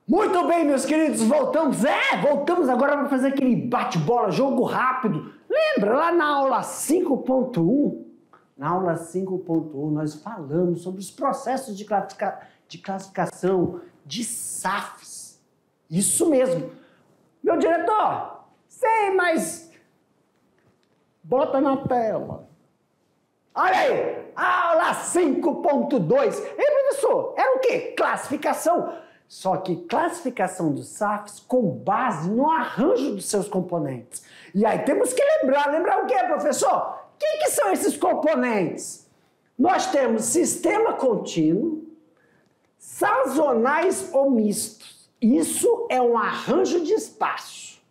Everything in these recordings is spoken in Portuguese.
Muito bem, meus queridos, voltamos. Voltamos agora para fazer aquele bate-bola, jogo rápido. Lembra, lá na aula 5.1? Na aula 5.1 nós falamos sobre os processos de classificação de SAFs. Isso mesmo. Meu diretor, sei, mas bota na tela. Olha aí, aula 5.2. Ei, professor, era o quê? Classificação. Só que classificação dos SAFs com base no arranjo dos seus componentes. E aí temos que lembrar o quê, professor? O que são esses componentes? Nós temos sistema contínuo, sazonais ou mistos. Isso é um arranjo de espaço.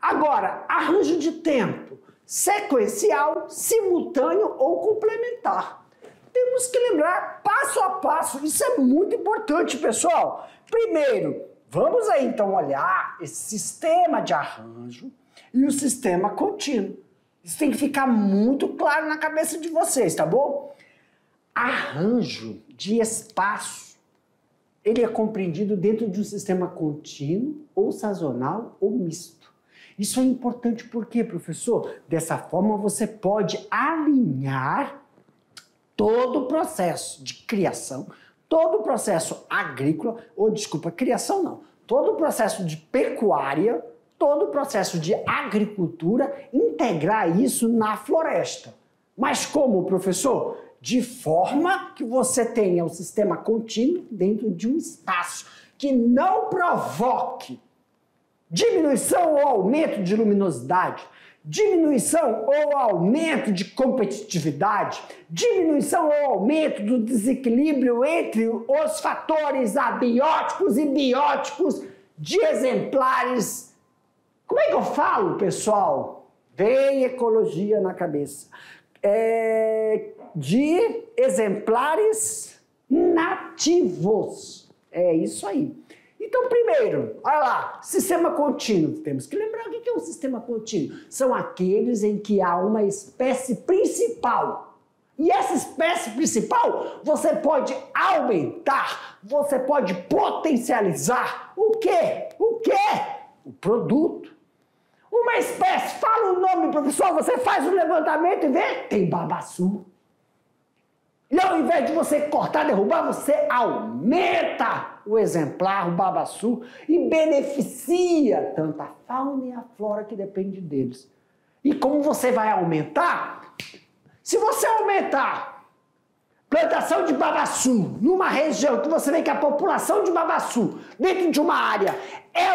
Agora, arranjo de tempo, sequencial, simultâneo ou complementar. Temos que lembrar passo a passo, isso é muito importante, pessoal. Primeiro, vamos aí então olhar esse sistema de arranjo e o sistema contínuo. Isso tem que ficar muito claro na cabeça de vocês, tá bom? Arranjo de espaço, ele é compreendido dentro de um sistema contínuo, ou sazonal, ou misto. Isso é importante por quê, professor? Dessa forma você pode alinhar todo o processo de criação, todo o processo agrícola, criação não, todo o processo de pecuária, todo o processo de agricultura, integrar isso na floresta. Mas como, professor? De forma que você tenha o sistema contínuo dentro de um espaço que não provoque diminuição ou aumento de luminosidade, diminuição ou aumento de competitividade, diminuição ou aumento do desequilíbrio entre os fatores abióticos e bióticos de exemplares. Como é que eu falo, pessoal? Vem ecologia na cabeça. De exemplares nativos. É isso aí. Então, primeiro, olha lá, sistema contínuo. Temos que lembrar o que é um sistema contínuo. São aqueles em que há uma espécie principal. E essa espécie principal, você pode aumentar, você pode potencializar. O quê? O quê? O produto. Uma espécie, fala o nome, professor, você faz um levantamento e vê, tem babaçu. E ao invés de você cortar, derrubar, você aumenta o exemplar, o babaçu, e beneficia tanto a fauna e a flora que depende deles. E como você vai aumentar? Se você aumentar plantação de babaçu numa região que você vê que a população de babaçu dentro de uma área é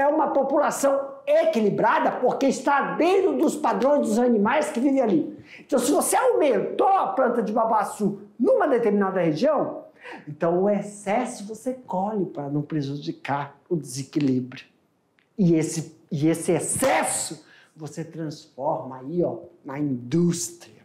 uma população equilibrada, porque está dentro dos padrões dos animais que vivem ali. Então, se você aumentou a planta de babaçu numa determinada região, então o excesso você colhe para não prejudicar o desequilíbrio. E esse excesso você transforma aí, ó, na indústria.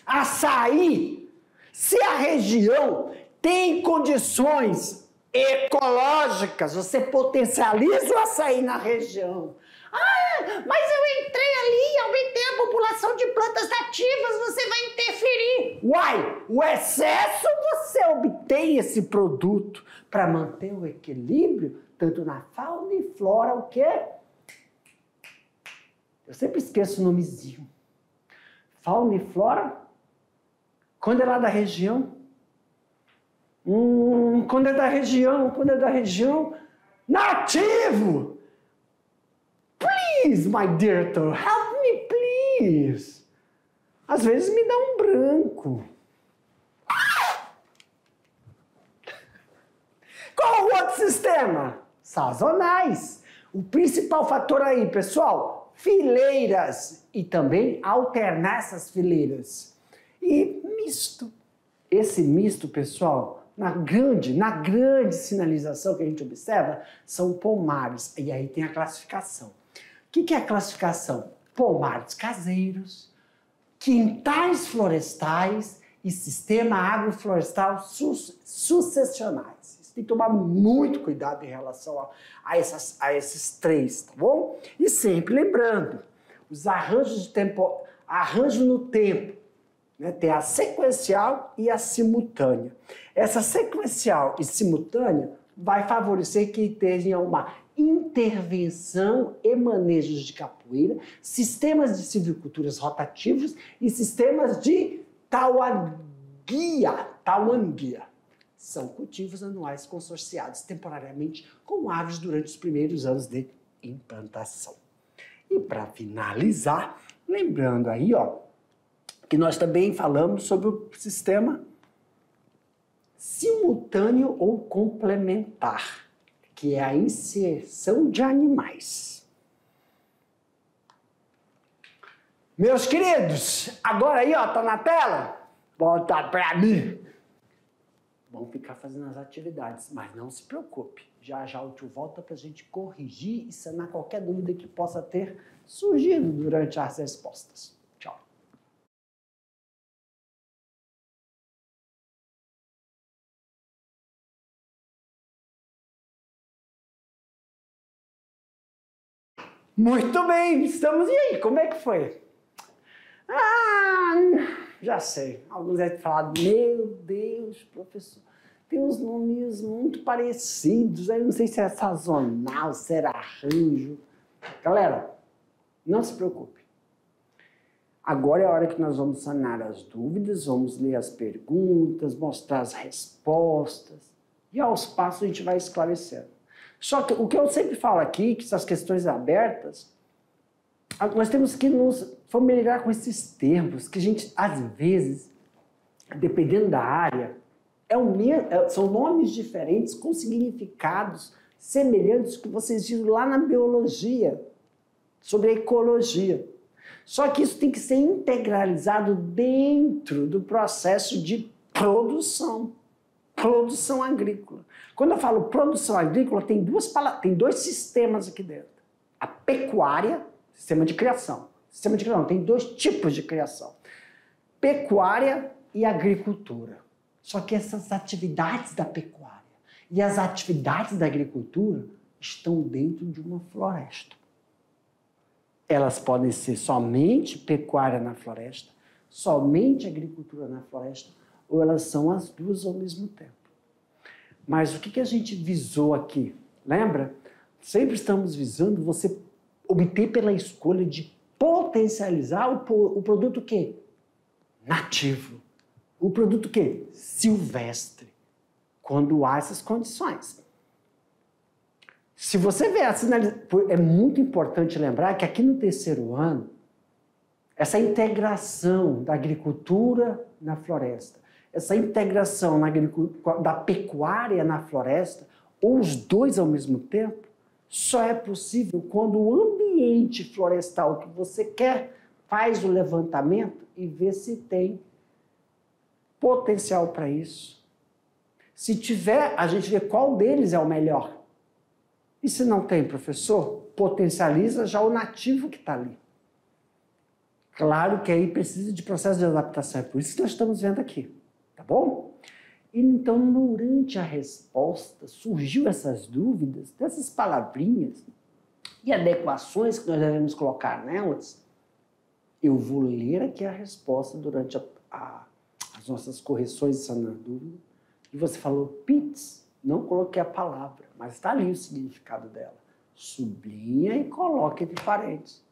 Açaí, se a região tem condições ecológicas, você potencializa o açaí na região. Ah, mas eu entrei ali, aumentei a população de plantas nativas, você vai interferir. Uai, o excesso você obtém esse produto para manter o equilíbrio, tanto na fauna e flora, o quê? Eu sempre esqueço o nomezinho. Fauna e flora, quando é lá da região, quando é da região, nativo! Please, my dear, help me, please! Às vezes me dá um branco. Qual o outro sistema? Sazonais. O principal fator aí, pessoal, fileiras e também alternar essas fileiras. E misto. Esse misto, pessoal, na grande sinalização que a gente observa, são pomares. E aí tem a classificação. O que é a classificação? Pomares caseiros, quintais florestais e sistema agroflorestal sucessionais. Você tem que tomar muito cuidado em relação a esses três, tá bom? E sempre lembrando, os arranjos de tempo, arranjo no tempo, né? Tem a sequencial e a simultânea. Essa sequencial e simultânea vai favorecer que tenha uma intervenção e manejos de capoeira, sistemas de silviculturas rotativos e sistemas de tauanguia. São cultivos anuais consorciados temporariamente com aves durante os primeiros anos de implantação. E para finalizar, lembrando aí, que nós também falamos sobre o sistema simultâneo ou complementar, que é a inserção de animais. Meus queridos, agora aí, tá na tela? Volta para mim. Vamos ficar fazendo as atividades, mas não se preocupe. Já já o tio volta para a gente corrigir e sanar qualquer dúvida que possa ter surgido durante as respostas. Tchau. Muito bem, estamos... E aí, como é que foi? Já sei. Alguns devem falar, meu Deus, professor, tem uns nomes muito parecidos, aí não sei se é sazonal, se era arranjo. Galera, não se preocupe. Agora é a hora que nós vamos sanar as dúvidas, vamos ler as perguntas, mostrar as respostas, e aos passos a gente vai esclarecendo. Só que o que eu sempre falo aqui, que essas questões abertas, nós temos que nos familiarizar com esses termos, que a gente, às vezes, dependendo da área, são nomes diferentes com significados semelhantes que vocês viram lá na biologia, sobre a ecologia. Só que isso tem que ser integralizado dentro do processo de produção agrícola. Quando eu falo produção agrícola, tem dois sistemas aqui dentro. A pecuária, sistema de criação. Tem dois tipos de criação. Pecuária e agricultura. Só que essas atividades da pecuária e as atividades da agricultura estão dentro de uma floresta. Elas podem ser somente pecuária na floresta, somente agricultura na floresta, ou elas são as duas ao mesmo tempo. Mas o que a gente visou aqui? Lembra? Sempre estamos visando você obter pela escolha de potencializar o produto quê? Nativo. O produto quê? Silvestre. Quando há essas condições. Se você vê a sinalização, é muito importante lembrar que aqui no terceiro ano, essa integração da agricultura na floresta, essa integração da pecuária na floresta, ou os dois ao mesmo tempo, só é possível quando o ambiente florestal que você quer faz o levantamento e vê se tem potencial para isso. Se tiver, a gente vê qual deles é o melhor. E se não tem, professor, potencializa já o nativo que está ali. Claro que aí precisa de processo de adaptação, é por isso que nós estamos vendo aqui, tá bom? E então, durante a resposta, surgiu essas dúvidas, dessas palavrinhas e adequações que nós devemos colocar nelas. Eu vou ler aqui a resposta durante as nossas correções de sanar dúvida. E você falou, Pitts, não coloquei a palavra, mas está ali o significado dela. Sublinha e coloque entre parênteses.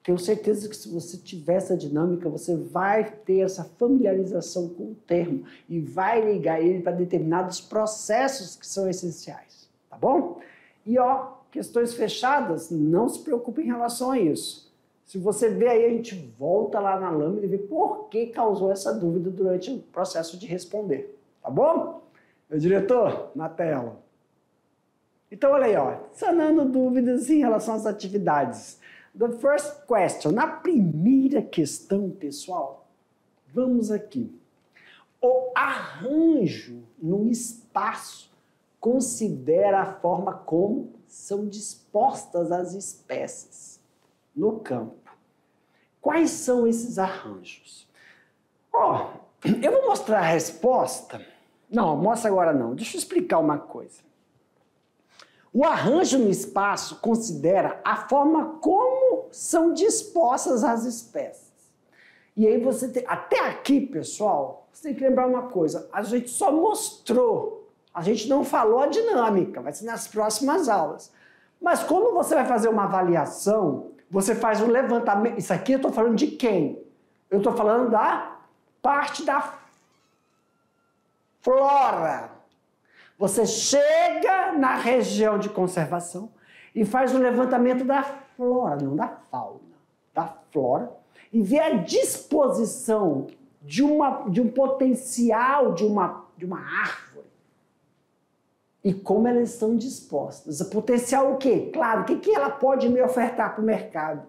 Tenho certeza que se você tiver essa dinâmica, você vai ter essa familiarização com o termo e vai ligar ele para determinados processos que são essenciais, tá bom? E questões fechadas, não se preocupe em relação a isso. Se você vê aí, a gente volta lá na lâmina e vê por que causou essa dúvida durante o processo de responder, tá bom? Meu diretor, na tela. Então, olha aí, sanando dúvidas em relação às atividades. The first question, na primeira questão, pessoal, vamos aqui. O arranjo no espaço considera a forma como são dispostas as espécies no campo. Quais são esses arranjos? Eu vou mostrar a resposta. Não, mostra agora não. Deixa eu explicar uma coisa. O arranjo no espaço considera a forma como são dispostas as espécies. E aí você tem... Até aqui, pessoal, você tem que lembrar uma coisa. A gente só mostrou A gente não falou a dinâmica, vai ser nas próximas aulas. Mas quando você vai fazer uma avaliação, você faz um levantamento. Isso aqui eu estou falando de quem? Eu estou falando da parte da flora. Você chega na região de conservação e faz um levantamento da flora, não da fauna, da flora, e vê a disposição de um potencial de uma árvore e como elas estão dispostas. O potencial o quê? Claro, o que ela pode me ofertar para o mercado?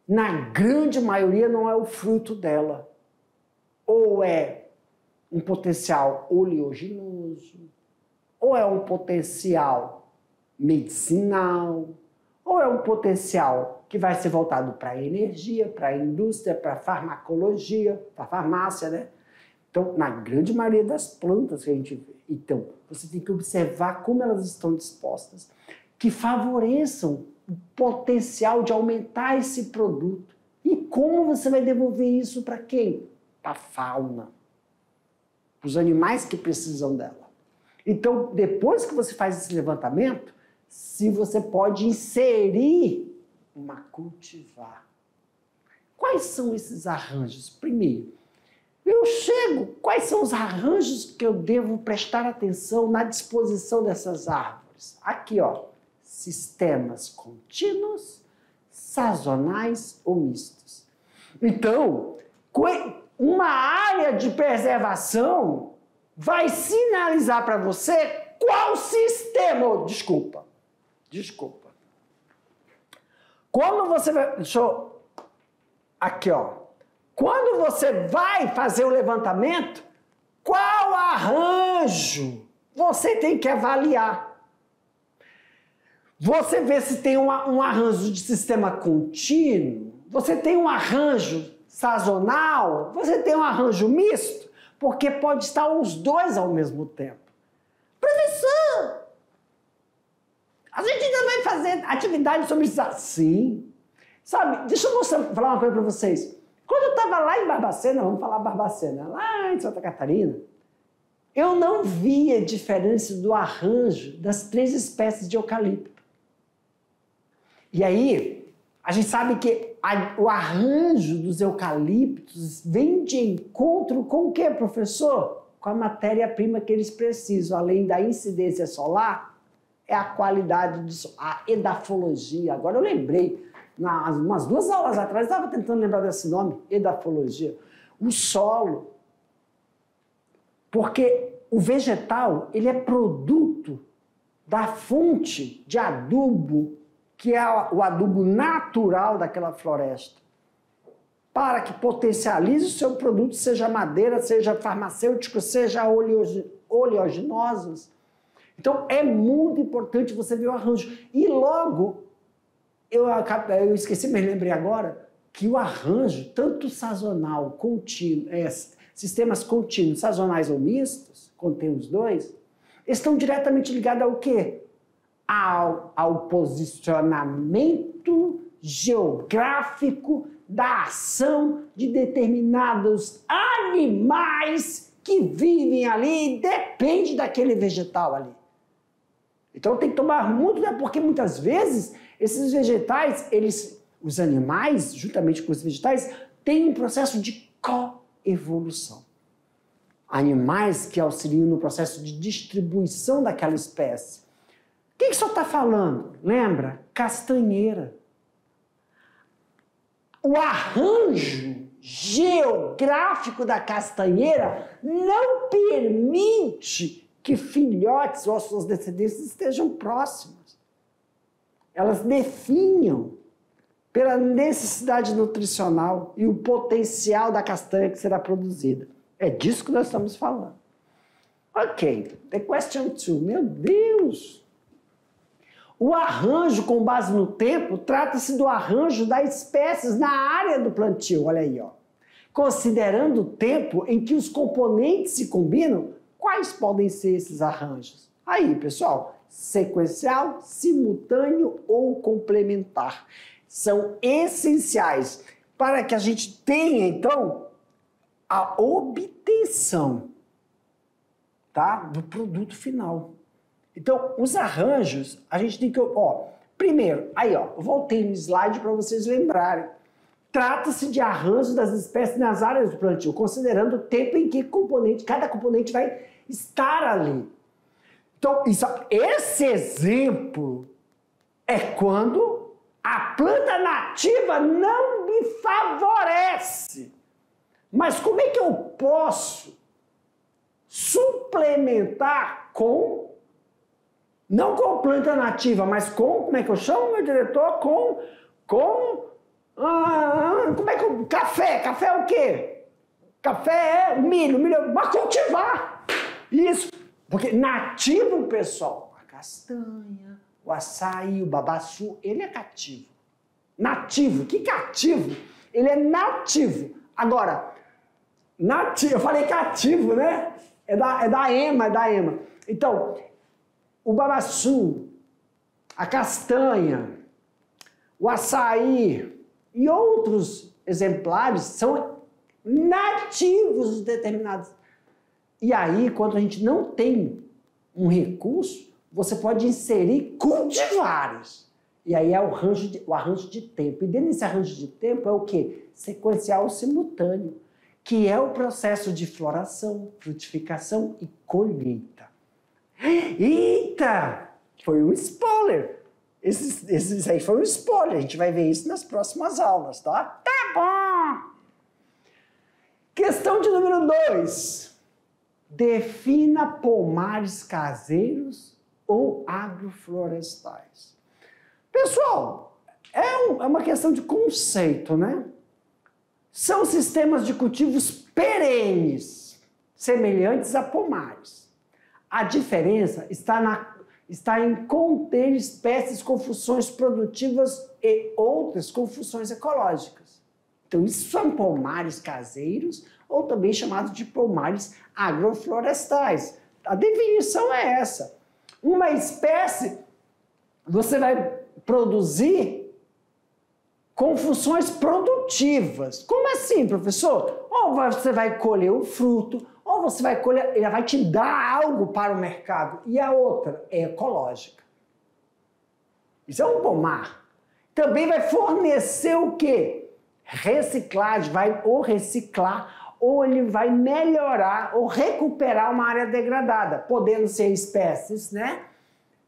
Na grande maioria não é o fruto dela. Ou é um potencial oleaginoso, ou é um potencial medicinal, ou é um potencial que vai ser voltado para a energia, para a indústria, para a farmacologia, para a farmácia, né? Então, na grande maioria das plantas que a gente vê. Então, você tem que observar como elas estão dispostas, que favoreçam o potencial de aumentar esse produto. E como você vai devolver isso para quem? Para a fauna. Para os animais que precisam dela. Então, depois que você faz esse levantamento, se você pode inserir uma cultivar. Quais são esses arranjos? Primeiro, eu chego, quais são os arranjos que eu devo prestar atenção na disposição dessas árvores? Aqui, ó, sistemas contínuos, sazonais ou mistos. Então, uma área de preservação vai sinalizar para você qual sistema. Desculpa. Quando você vai... Aqui, ó. Quando você vai fazer o levantamento, qual arranjo você tem que avaliar? Você vê se tem um arranjo de sistema contínuo, você tem um arranjo sazonal, você tem um arranjo misto, porque pode estar os dois ao mesmo tempo. Professor, a gente ainda vai fazer atividade sobre isso assim. Sabe, deixa eu falar uma coisa para vocês. Quando eu estava lá em Barbacena, vamos falar Barbacena, lá em Santa Catarina, eu não via diferença do arranjo das 3 espécies de eucalipto. E aí, a gente sabe que o arranjo dos eucaliptos vem de encontro com o quê, professor? Com a matéria-prima que eles precisam, além da incidência solar, é a qualidade, a edafologia. Agora eu lembrei, umas 2 aulas atrás, eu estava tentando lembrar desse nome, edafologia. O solo. Porque o vegetal, ele é produto da fonte de adubo, que é o adubo natural daquela floresta, para que potencialize o seu produto, seja madeira, seja farmacêutico, seja oleaginosos. Então, é muito importante você ver o arranjo. E logo, eu esqueci, mas lembrei agora, que o arranjo, tanto sazonal, contínuo, sistemas contínuos, sazonais ou mistos, contém os dois, estão diretamente ligados ao quê? Ao posicionamento geográfico da ação de determinados animais que vivem ali e depende daquele vegetal ali. Então tem que tomar muito cuidado, porque muitas vezes esses vegetais, os animais, juntamente com os vegetais, têm um processo de coevolução. Animais que auxiliam no processo de distribuição daquela espécie. O que o senhor está falando? Lembra? Castanheira. O arranjo geográfico da castanheira não permite que filhotes ou suas descendências estejam próximas. Elas definham pela necessidade nutricional e o potencial da castanha que será produzida. É disso que nós estamos falando. Ok, the question 2. Meu Deus! O arranjo com base no tempo trata-se do arranjo das espécies na área do plantio. Olha aí, ó. Considerando o tempo em que os componentes se combinam, quais podem ser esses arranjos? Aí, pessoal, sequencial, simultâneo ou complementar. São essenciais para que a gente tenha, então, a obtenção tá? Do produto final. Então, os arranjos, a gente tem que... primeiro, aí, eu voltei no slide para vocês lembrarem. Trata-se de arranjos das espécies nas áreas do plantio, considerando o tempo em que cada componente vai estar ali. Então, esse exemplo é quando a planta nativa não me favorece. Mas como é que eu posso suplementar não com planta nativa, mas como é que eu chamo, meu diretor? Café. Café é o quê? Café é milho, mas cultivar. Isso. Porque nativo, pessoal, a castanha, o açaí, o babaçu, ele é cativo. Nativo. Que cativo? Ele é nativo. Agora, nativo, eu falei cativo, né? É da EMA. Então, o babaçu, a castanha, o açaí e outros exemplares são nativos de determinados. E aí, quando a gente não tem um recurso, você pode inserir cultivares. E aí é o arranjo de tempo. E dentro desse arranjo de tempo é o quê? Sequencial simultâneo, que é o processo de floração, frutificação e colheita. Eita! Foi um spoiler. Esse aí foi um spoiler. A gente vai ver isso nas próximas aulas, tá? Tá bom! Questão de número 2. Defina pomares caseiros ou agroflorestais. Pessoal, é uma questão de conceito, né? São sistemas de cultivos perenes, semelhantes a pomares. A diferença está em conter espécies com funções produtivas e outras com funções ecológicas. Então, isso são pomares caseiros ou também chamados de pomares agroflorestais. A definição é essa. Uma espécie você vai produzir com funções produtivas. Como assim, professor? Ou você vai colher o fruto, ou você vai colher, ela vai te dar algo para o mercado. E a outra é ecológica. Isso é um pomar. Também vai fornecer o quê? Reciclagem, vai ou reciclar, ou ele vai melhorar ou recuperar uma área degradada, podendo ser espécies, né?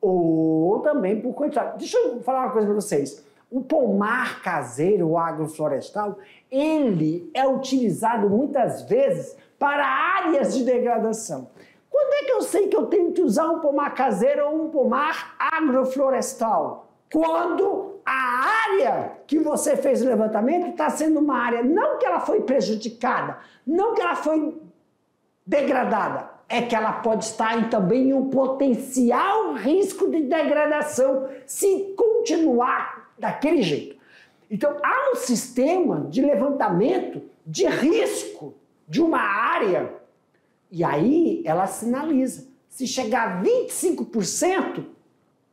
Ou também por quantidade. Deixa eu falar uma coisa para vocês. O pomar caseiro, o agroflorestal, ele é utilizado muitas vezes para áreas de degradação. Quando é que eu sei que eu tenho que usar um pomar caseiro ou um pomar agroflorestal? Quando a área que você fez o levantamento está sendo uma área, não que ela foi prejudicada, não que ela foi degradada, é que ela pode estar também em um potencial risco de degradação se continuar daquele jeito. Então, há um sistema de levantamento de risco de uma área e aí ela sinaliza. Se chegar a 25%,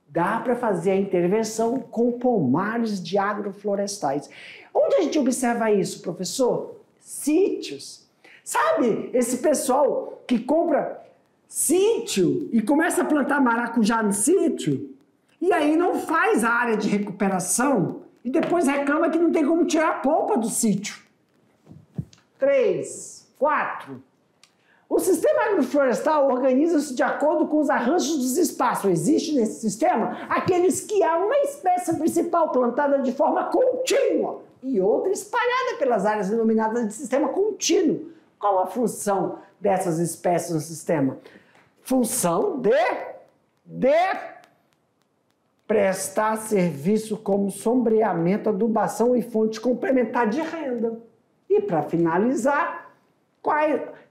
dá para fazer a intervenção com pomares de agroflorestais. Onde a gente observa isso, professor? Sítios. Sabe esse pessoal que compra sítio e começa a plantar maracujá no sítio e aí não faz a área de recuperação e depois reclama que não tem como tirar a polpa do sítio. 3, 4. O sistema agroflorestal organiza-se de acordo com os arranjos dos espaços. Existe nesse sistema aqueles que há uma espécie principal plantada de forma contínua e outra espalhada pelas áreas denominadas de sistema contínuo. Qual a função dessas espécies no sistema? Função de prestar serviço como sombreamento, adubação e fonte complementar de renda. E para finalizar,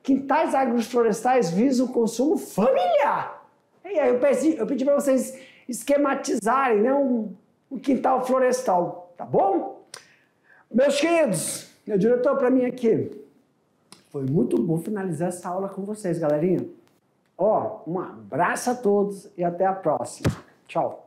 quintais agroflorestais visam o consumo familiar. E aí eu pedi para vocês esquematizarem, né, um quintal florestal, tá bom? Meus queridos, meu diretor, para mim aqui, foi muito bom finalizar essa aula com vocês, galerinha. Um abraço a todos e até a próxima. Tchau.